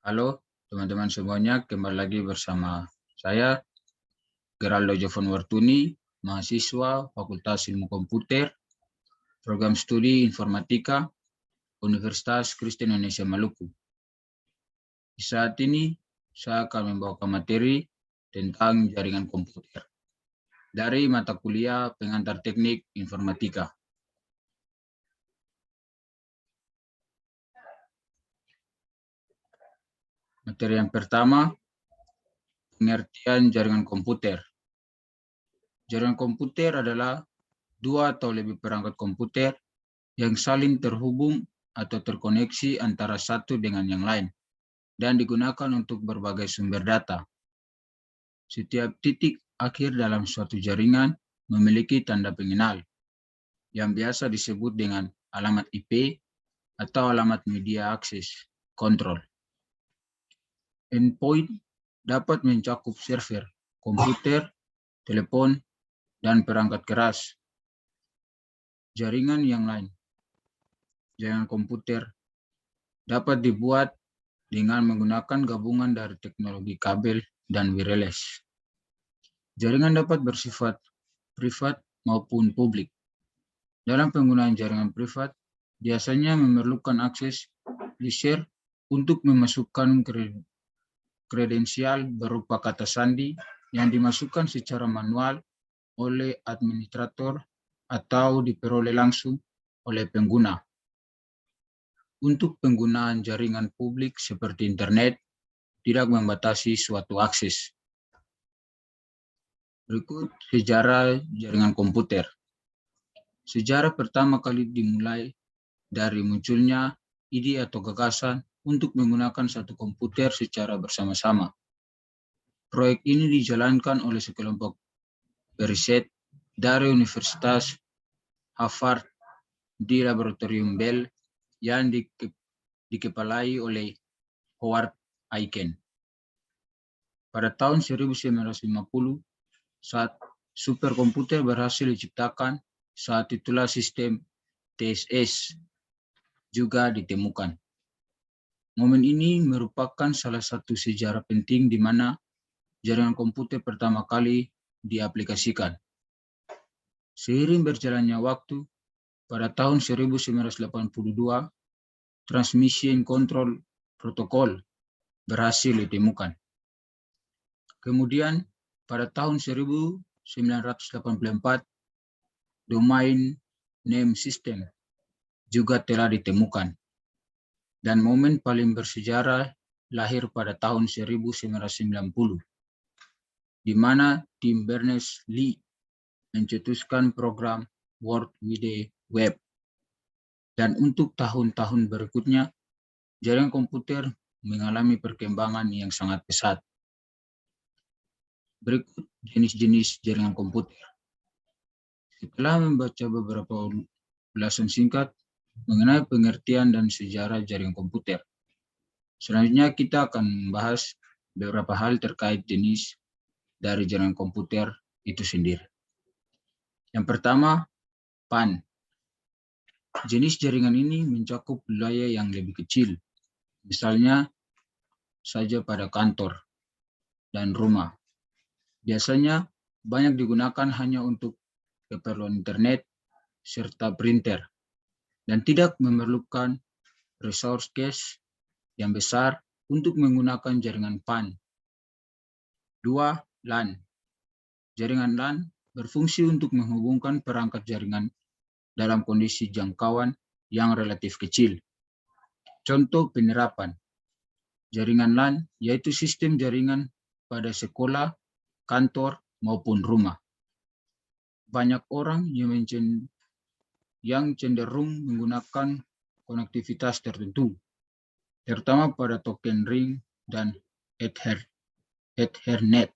Halo teman-teman semuanya, kembali lagi bersama saya, Geraldo Jovon Wartuni, mahasiswa Fakultas Ilmu Komputer, Program Studi Informatika, Universitas Kristen Indonesia Maluku. Di saat ini, saya akan membawakan materi tentang jaringan komputer dari mata kuliah Pengantar Teknik Informatika. Materi yang pertama, pengertian jaringan komputer. Jaringan komputer adalah dua atau lebih perangkat komputer yang saling terhubung atau terkoneksi antara satu dengan yang lain dan digunakan untuk berbagai sumber data. Setiap titik akhir dalam suatu jaringan memiliki tanda pengenal yang biasa disebut dengan alamat IP atau alamat media akses kontrol. Endpoint dapat mencakup server, komputer, telepon, dan perangkat keras. Jaringan yang lain. Jaringan komputer dapat dibuat dengan menggunakan gabungan dari teknologi kabel dan wireless. Jaringan dapat bersifat privat maupun publik. Dalam penggunaan jaringan privat, biasanya memerlukan akses di share untuk memasukkan kredensial berupa kata sandi yang dimasukkan secara manual oleh administrator atau diperoleh langsung oleh pengguna. Untuk penggunaan jaringan publik seperti internet, tidak membatasi suatu akses. Berikut sejarah jaringan komputer. Sejarah pertama kali dimulai dari munculnya ide atau gagasan untuk menggunakan satu komputer secara bersama-sama. Proyek ini dijalankan oleh sekelompok periset dari Universitas Harvard di Laboratorium Bell yang dikepalai oleh Howard Aiken. Pada tahun 1950, saat superkomputer berhasil diciptakan, saat itulah sistem TSS juga ditemukan. Momen ini merupakan salah satu sejarah penting di mana jaringan komputer pertama kali diaplikasikan. Seiring berjalannya waktu, pada tahun 1982, Transmission Control Protocol berhasil ditemukan. Kemudian, pada tahun 1984, Domain Name System juga telah ditemukan. Dan momen paling bersejarah lahir pada tahun 1990, di mana tim Berners-Lee mencetuskan program World Wide Web. Dan untuk tahun-tahun berikutnya, jaringan komputer mengalami perkembangan yang sangat pesat. Berikut jenis-jenis jaringan komputer. Setelah membaca beberapa ulasan singkat mengenai pengertian dan sejarah jaringan komputer, selanjutnya kita akan membahas beberapa hal terkait jenis dari jaringan komputer itu sendiri. Yang pertama, PAN. Jenis jaringan ini mencakup wilayah yang lebih kecil, misalnya saja pada kantor dan rumah. Biasanya banyak digunakan hanya untuk keperluan internet serta printer dan tidak memerlukan resource cache yang besar untuk menggunakan jaringan PAN. 2. LAN. Jaringan LAN berfungsi untuk menghubungkan perangkat jaringan dalam kondisi jangkauan yang relatif kecil. Contoh penerapan jaringan LAN yaitu sistem jaringan pada sekolah, kantor, maupun rumah. Banyak orang yang cenderung menggunakan konektivitas tertentu, terutama pada token ring dan Ethernet.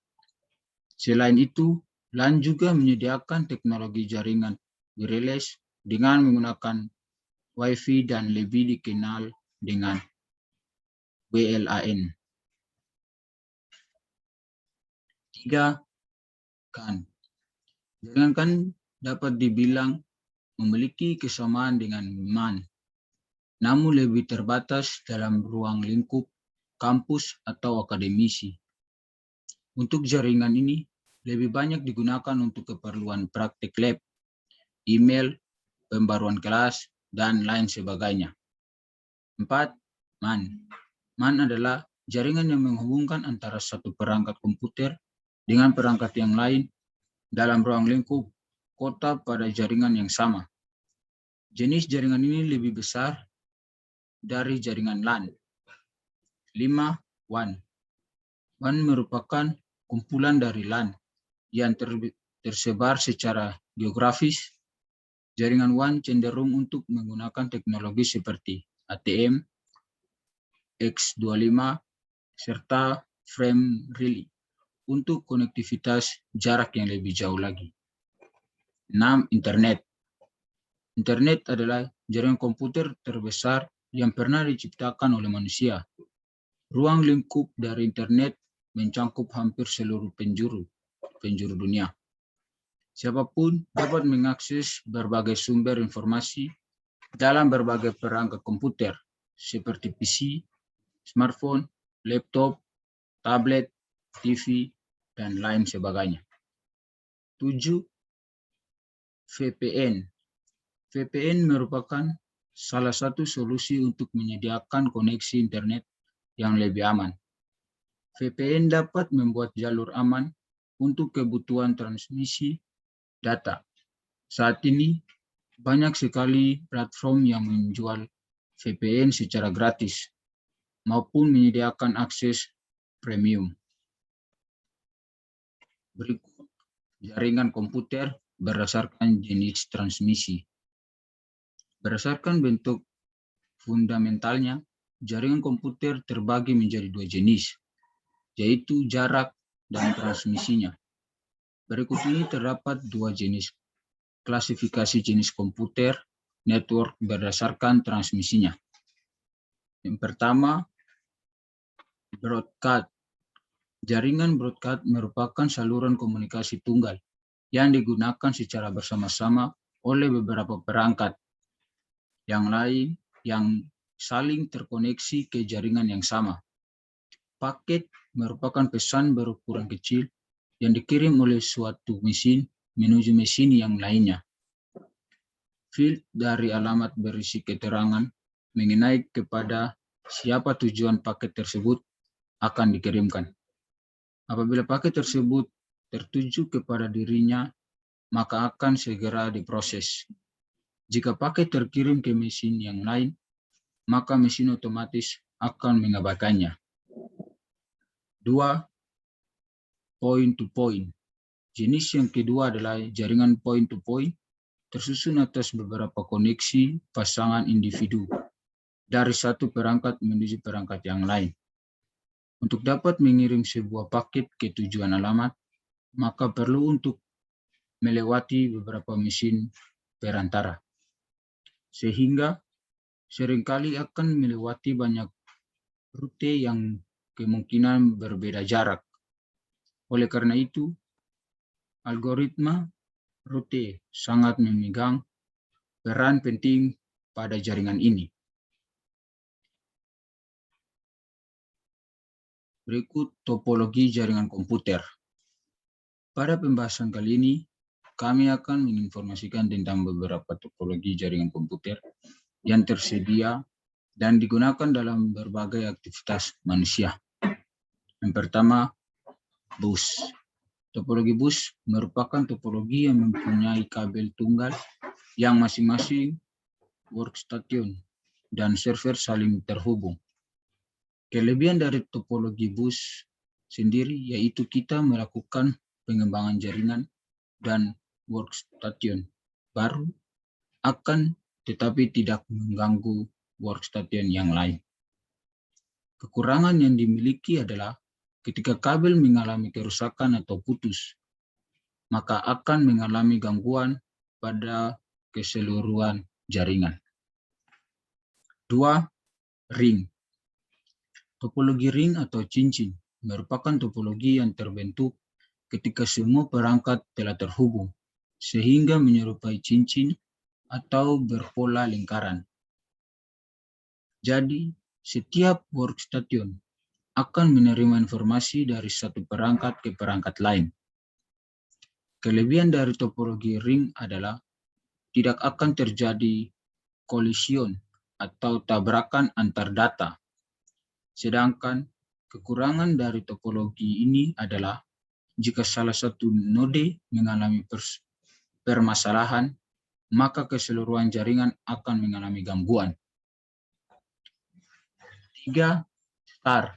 Selain itu, LAN juga menyediakan teknologi jaringan wireless dengan menggunakan Wi-Fi dan lebih dikenal dengan WLAN. 3. CAN. Jaringan CAN dapat dibilang memiliki kesamaan dengan MAN, namun lebih terbatas dalam ruang lingkup kampus, atau akademisi. Untuk jaringan ini lebih banyak digunakan untuk keperluan praktik lab, email, pembaruan kelas, dan lain sebagainya. 4. MAN. MAN adalah jaringan yang menghubungkan antara satu perangkat komputer dengan perangkat yang lain dalam ruang lingkup kota pada jaringan yang sama. Jenis jaringan ini lebih besar dari jaringan LAN. 5. WAN. WAN merupakan kumpulan dari LAN yang tersebar secara geografis. Jaringan WAN cenderung untuk menggunakan teknologi seperti ATM, X25, serta frame relay untuk konektivitas jarak yang lebih jauh lagi. 6. Internet. Internet adalah jaringan komputer terbesar yang pernah diciptakan oleh manusia. Ruang lingkup dari internet mencakup hampir seluruh penjuru dunia. Siapapun dapat mengakses berbagai sumber informasi dalam berbagai perangkat komputer seperti PC, smartphone, laptop, tablet, TV, dan lain sebagainya. 7. VPN. VPN merupakan salah satu solusi untuk menyediakan koneksi internet yang lebih aman. VPN dapat membuat jalur aman untuk kebutuhan transmisi data. Saat ini, banyak sekali platform yang menjual VPN secara gratis maupun menyediakan akses premium. Berikut jaringan komputer berdasarkan jenis transmisi. Berdasarkan bentuk fundamentalnya, jaringan komputer terbagi menjadi dua jenis, yaitu jarak dan transmisinya. Berikut ini terdapat dua jenis klasifikasi jenis komputer network berdasarkan transmisinya. Yang pertama, broadcast. Jaringan broadcast merupakan saluran komunikasi tunggal yang digunakan secara bersama-sama oleh beberapa perangkat yang lain yang saling terkoneksi ke jaringan yang sama. Paket merupakan pesan berukuran kecil yang dikirim oleh suatu mesin menuju mesin yang lainnya. Field dari alamat berisi keterangan mengenai kepada siapa tujuan paket tersebut akan dikirimkan. Apabila paket tersebut tertuju kepada dirinya, maka akan segera diproses. Jika paket terkirim ke mesin yang lain, maka mesin otomatis akan mengabaikannya. 2. Point-to-point. Jenis yang kedua adalah jaringan point-to-point, tersusun atas beberapa koneksi pasangan individu dari satu perangkat menuju perangkat yang lain. Untuk dapat mengirim sebuah paket ke tujuan alamat, maka perlu untuk melewati beberapa mesin perantara, sehingga seringkali akan melewati banyak rute yang kemungkinan berbeda jarak. Oleh karena itu, algoritma rute sangat memegang peran penting pada jaringan ini. Berikut topologi jaringan komputer. Pada pembahasan kali ini, kami akan menginformasikan tentang beberapa topologi jaringan komputer yang tersedia dan digunakan dalam berbagai aktivitas manusia. Yang pertama, bus. Topologi bus merupakan topologi yang mempunyai kabel tunggal yang masing-masing workstation dan server saling terhubung. Kelebihan dari topologi bus sendiri yaitu kita melakukan pengembangan jaringan dan workstation baru akan tetapi tidak mengganggu workstation yang lain. Kekurangan yang dimiliki adalah ketika kabel mengalami kerusakan atau putus, maka akan mengalami gangguan pada keseluruhan jaringan. 2. Ring. Topologi ring atau cincin merupakan topologi yang terbentuk ketika semua perangkat telah terhubung, sehingga menyerupai cincin atau berpola lingkaran. Jadi, setiap workstation akan menerima informasi dari satu perangkat ke perangkat lain. Kelebihan dari topologi ring adalah tidak akan terjadi kolision atau tabrakan antar data. Sedangkan kekurangan dari topologi ini adalah jika salah satu node mengalami permasalahan, maka keseluruhan jaringan akan mengalami gangguan. 3. Star.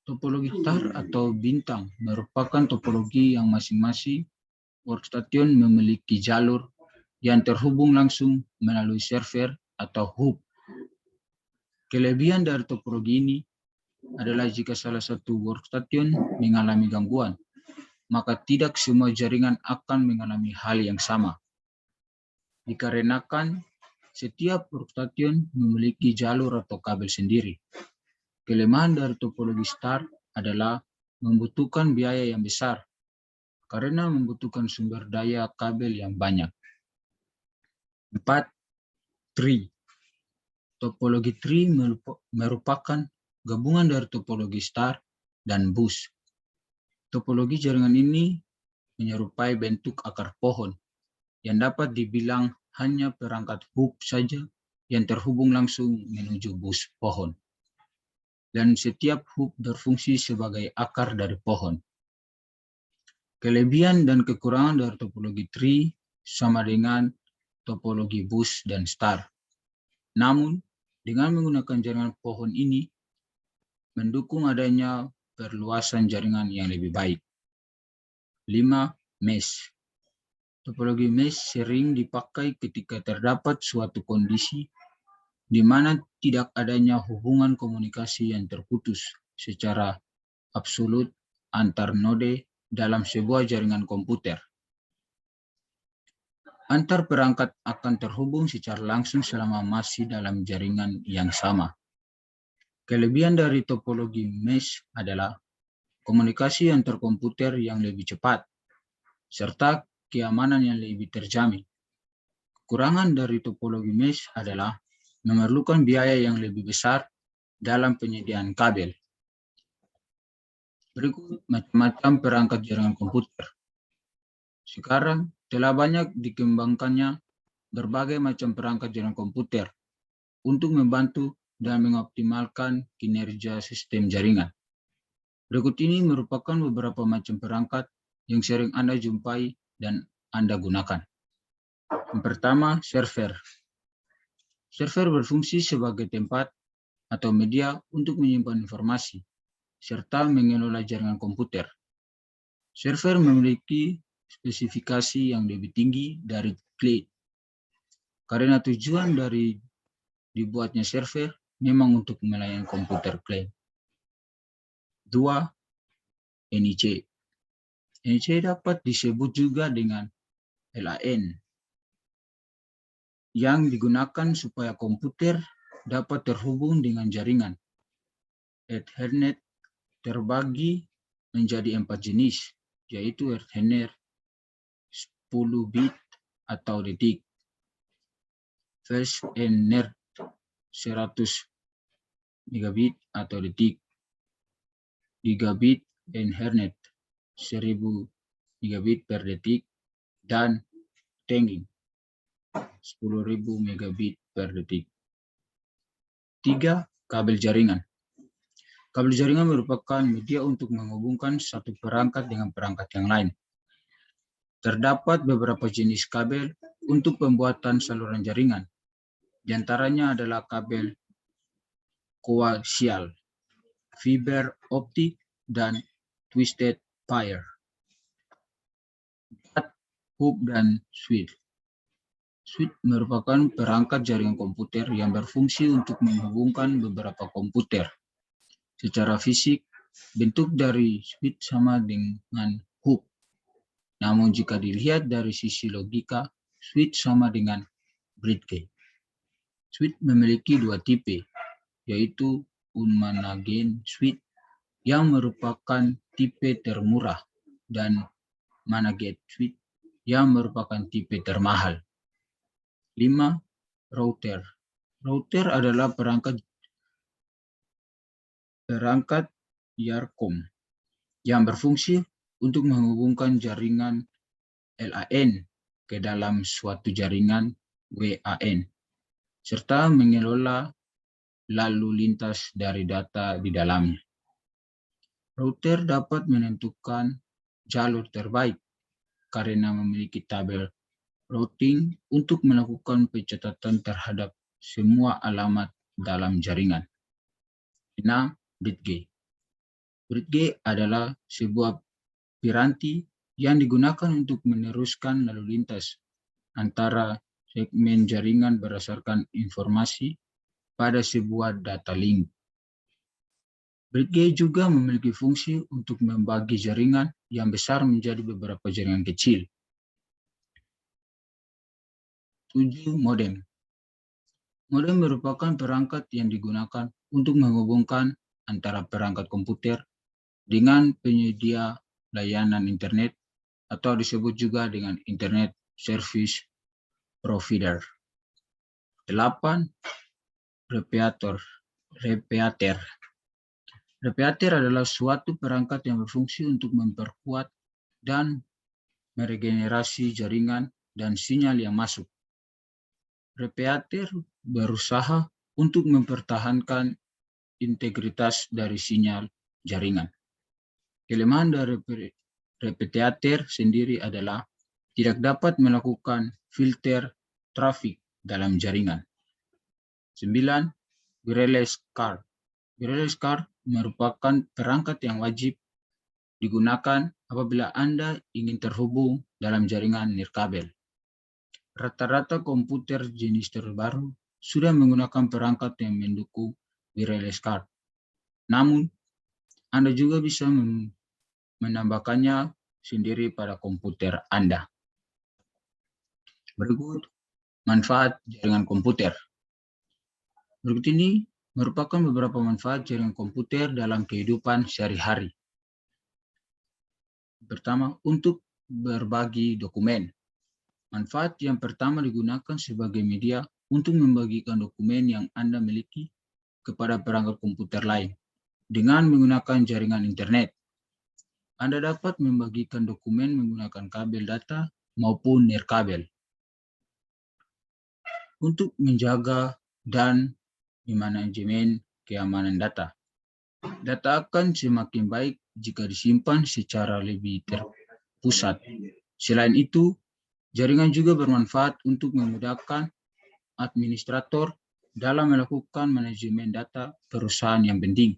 Topologi star atau bintang merupakan topologi yang masing-masing workstation memiliki jalur yang terhubung langsung melalui server atau hub. Kelebihan dari topologi ini adalah jika salah satu workstation mengalami gangguan, maka tidak semua jaringan akan mengalami hal yang sama. Dikarenakan setiap workstation memiliki jalur atau kabel sendiri. Kelemahan dari topologi star adalah membutuhkan biaya yang besar karena membutuhkan sumber daya kabel yang banyak. 4. Tree. Topologi tree merupakan gabungan dari topologi star dan bus. Topologi jaringan ini menyerupai bentuk akar pohon yang dapat dibilang hanya perangkat hub saja yang terhubung langsung menuju bus pohon. Dan setiap hub berfungsi sebagai akar dari pohon. Kelebihan dan kekurangan dari topologi tree sama dengan topologi bus dan star. Namun, dengan menggunakan jaringan pohon ini, mendukung adanya perluasan jaringan yang lebih baik. 5. Mesh. Topologi mesh sering dipakai ketika terdapat suatu kondisi di mana tidak adanya hubungan komunikasi yang terputus secara absolut antar node dalam sebuah jaringan komputer. Antar perangkat akan terhubung secara langsung selama masih dalam jaringan yang sama. Kelebihan dari topologi mesh adalah komunikasi antar komputer yang lebih cepat, serta keamanan yang lebih terjamin. Kekurangan dari topologi mesh adalah memerlukan biaya yang lebih besar dalam penyediaan kabel. Berikut macam-macam perangkat jaringan komputer. Sekarang telah banyak dikembangkannya berbagai macam perangkat jaringan komputer untuk membantu dan mengoptimalkan kinerja sistem jaringan. Berikut ini merupakan beberapa macam perangkat yang sering Anda jumpai dan Anda gunakan. Yang pertama, server. Server berfungsi sebagai tempat atau media untuk menyimpan informasi, serta mengelola jaringan komputer. Server memiliki spesifikasi yang lebih tinggi dari client, karena tujuan dari dibuatnya server memang untuk melayani komputer client. 2. NIC. NIC dapat disebut juga dengan LAN, yang digunakan supaya komputer dapat terhubung dengan jaringan. Ethernet terbagi menjadi 4 jenis, yaitu Ethernet 10 bit atau detik, Fast Ethernet 100 megabit atau detik, Gigabit Ethernet 1000 megabit per detik, dan Tethering 10.000 megabit per detik. 3. Kabel jaringan. Kabel jaringan merupakan media untuk menghubungkan satu perangkat dengan perangkat yang lain. Terdapat beberapa jenis kabel untuk pembuatan saluran jaringan. Di antaranya adalah kabel koaksial, fiber optik, dan twisted pair. 4. Hub dan switch. Switch merupakan perangkat jaringan komputer yang berfungsi untuk menghubungkan beberapa komputer. Secara fisik, bentuk dari switch sama dengan hub. Namun jika dilihat dari sisi logika, switch sama dengan bridge. Switch memiliki dua tipe, yaitu unmanned switch yang merupakan tipe termurah dan managed switch yang merupakan tipe termahal. 5. Router. Router adalah perangkat perangkat Yarkom yang berfungsi untuk menghubungkan jaringan LAN ke dalam suatu jaringan WAN, serta mengelola lalu lintas dari data di dalamnya. Router dapat menentukan jalur terbaik karena memiliki tabel routing untuk melakukan pencatatan terhadap semua alamat dalam jaringan. 6. Bridgeway. Bridgeway adalah sebuah piranti yang digunakan untuk meneruskan lalu lintas antara segmen jaringan berdasarkan informasi pada sebuah data link. Bridgeway juga memiliki fungsi untuk membagi jaringan yang besar menjadi beberapa jaringan kecil. 7. Modem. Modem merupakan perangkat yang digunakan untuk menghubungkan antara perangkat komputer dengan penyedia layanan internet atau disebut juga dengan Internet Service Provider. 8. Repeater. Repeater adalah suatu perangkat yang berfungsi untuk memperkuat dan meregenerasi jaringan dan sinyal yang masuk. Repeater berusaha untuk mempertahankan integritas dari sinyal jaringan. Kelemahan dari repeater sendiri adalah tidak dapat melakukan filter trafik dalam jaringan. 9. Wireless card. Wireless card merupakan perangkat yang wajib digunakan apabila Anda ingin terhubung dalam jaringan nirkabel. Rata-rata komputer jenis terbaru sudah menggunakan perangkat yang mendukung wireless card. Namun, Anda juga bisa menambahkannya sendiri pada komputer Anda. Berikut manfaat jaringan komputer. Berikut ini merupakan beberapa manfaat jaringan komputer dalam kehidupan sehari-hari. Pertama, untuk berbagi dokumen. Manfaat yang pertama digunakan sebagai media untuk membagikan dokumen yang Anda miliki kepada perangkat komputer lain. Dengan menggunakan jaringan internet, Anda dapat membagikan dokumen menggunakan kabel data maupun nirkabel. Untuk menjaga dan memanajemen keamanan data. Data akan semakin baik jika disimpan secara lebih terpusat. Selain itu, jaringan juga bermanfaat untuk memudahkan administrator dalam melakukan manajemen data perusahaan yang penting.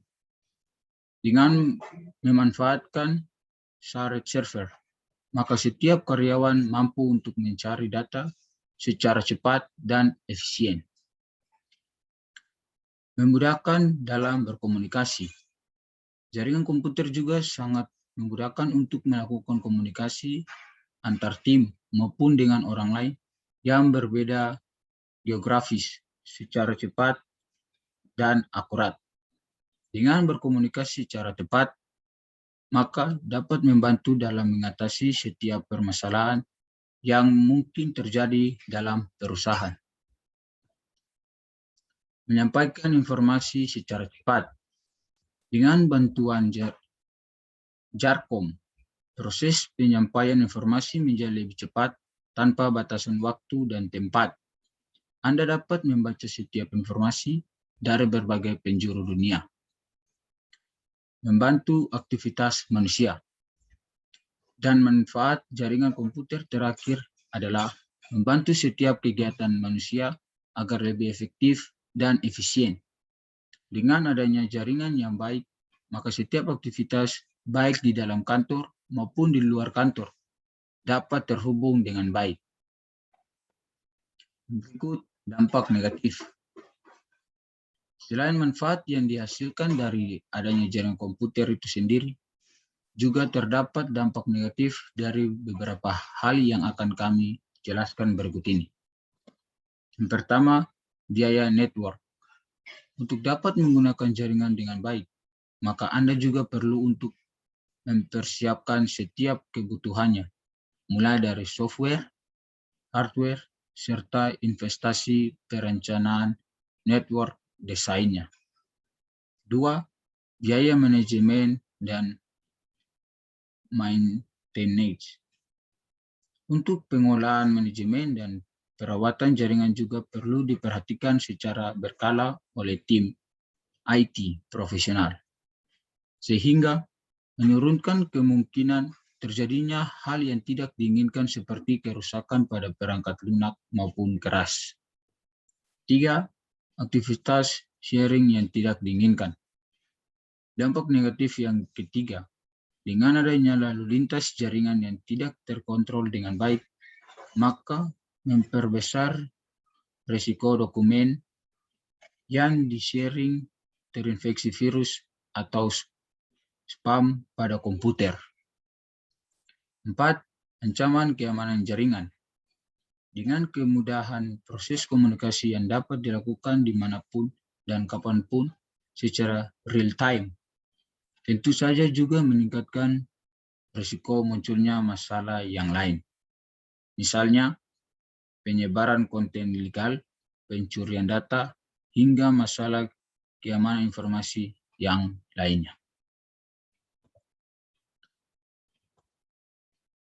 Dengan memanfaatkan shared server, maka setiap karyawan mampu untuk mencari data secara cepat dan efisien. Memudahkan dalam berkomunikasi. Jaringan komputer juga sangat memudahkan untuk melakukan komunikasi antar tim maupun dengan orang lain yang berbeda geografis secara cepat dan akurat. Dengan berkomunikasi secara tepat, maka dapat membantu dalam mengatasi setiap permasalahan yang mungkin terjadi dalam perusahaan. Menyampaikan informasi secara cepat. Dengan bantuan Jarkom, proses penyampaian informasi menjadi lebih cepat tanpa batasan waktu dan tempat. Anda dapat membaca setiap informasi dari berbagai penjuru dunia. Membantu aktivitas manusia. Dan manfaat jaringan komputer terakhir adalah membantu setiap kegiatan manusia agar lebih efektif dan efisien. Dengan adanya jaringan yang baik, maka setiap aktivitas baik di dalam kantor maupun di luar kantor dapat terhubung dengan baik. Berikut dampak negatif. Selain manfaat yang dihasilkan dari adanya jaringan komputer itu sendiri, juga terdapat dampak negatif dari beberapa hal yang akan kami jelaskan berikut ini. Yang pertama, biaya network. Untuk dapat menggunakan jaringan dengan baik, maka Anda juga perlu untuk mempersiapkan setiap kebutuhannya, mulai dari software, hardware, serta investasi perencanaan network desainnya. 2. biaya manajemen, dan maintenance. Untuk pengolahan manajemen dan perawatan jaringan juga perlu diperhatikan secara berkala oleh tim IT profesional, sehingga menurunkan kemungkinan terjadinya hal yang tidak diinginkan seperti kerusakan pada perangkat lunak maupun keras. 3. Aktivitas sharing yang tidak diinginkan. Dampak negatif yang ketiga, dengan adanya lalu lintas jaringan yang tidak terkontrol dengan baik, maka memperbesar risiko dokumen yang di-sharing terinfeksi virus atau spam pada komputer. 4. Ancaman keamanan jaringan. Dengan kemudahan proses komunikasi yang dapat dilakukan dimanapun dan kapanpun secara real-time, tentu saja juga meningkatkan risiko munculnya masalah yang lain. Misalnya, penyebaran konten ilegal, pencurian data, hingga masalah keamanan informasi yang lainnya.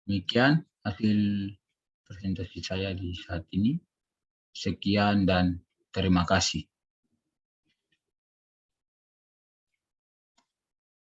Demikian hasil presentasi saya di saat ini. Sekian dan terima kasih.